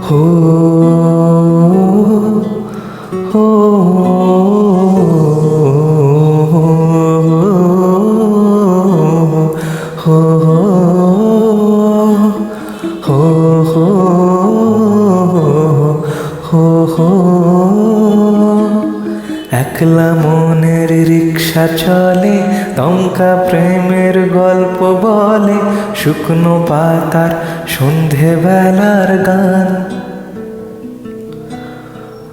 হো হো হো হো হো হো। একলা মনের রিক্সা চলে, দমকা প্রেমের গল্প বলে, শুকনো পাতার সন্ধেবেলার গান।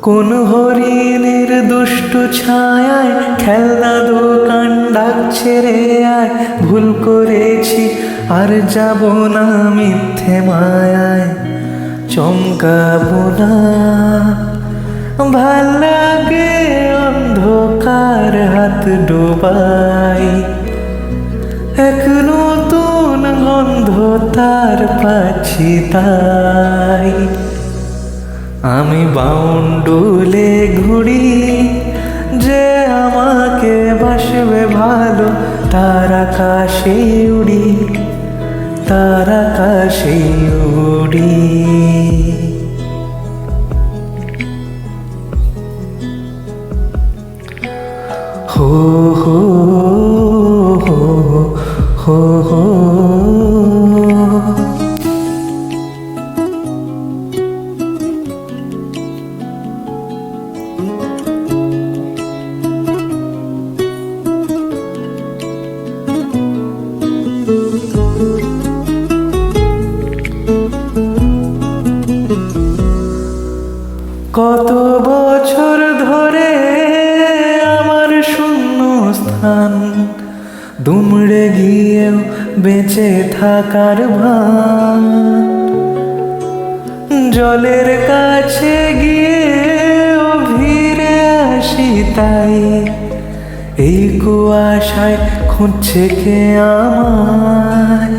কোন হরিণের দুষ্টু ছায়ায় খেলনা দোকান ডাকছে রে আয়, ভুল করেছি আর যাব না মিথ্যে মায়ায়, চমকাবো না। ভাল লাগে অন্ধকার হাত ডোবাই, এক নতুন গন্ধ তার পাচ্ছি তাই। আমি বাউন্ডুলে ঘুরি, যে আমাকে বাসবে ভালো, তার আকাশে উড়ি, তার আকাশে উড়ি। হো হো হো হো হো। কত বছর ধরে আমার শূন্য স্থান, দুমড়ে গিয়েও বেঁচে থাকার ভান। জলের কাছে গিয়েও ভিড়ে আসি তাই, এই কুয়াশায় খুঁজছে কে আমায়,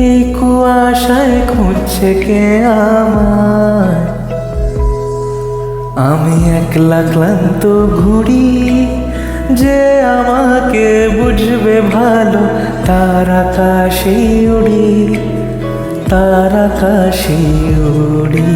এই কুয়াশায় খুঁজছে কে আমায়। আমি একলা ক্লান্ত ঘুরি, যে আমাকে বুঝবে ভালো, তার আকাশে উড়ি, তার আকাশে উড়ি।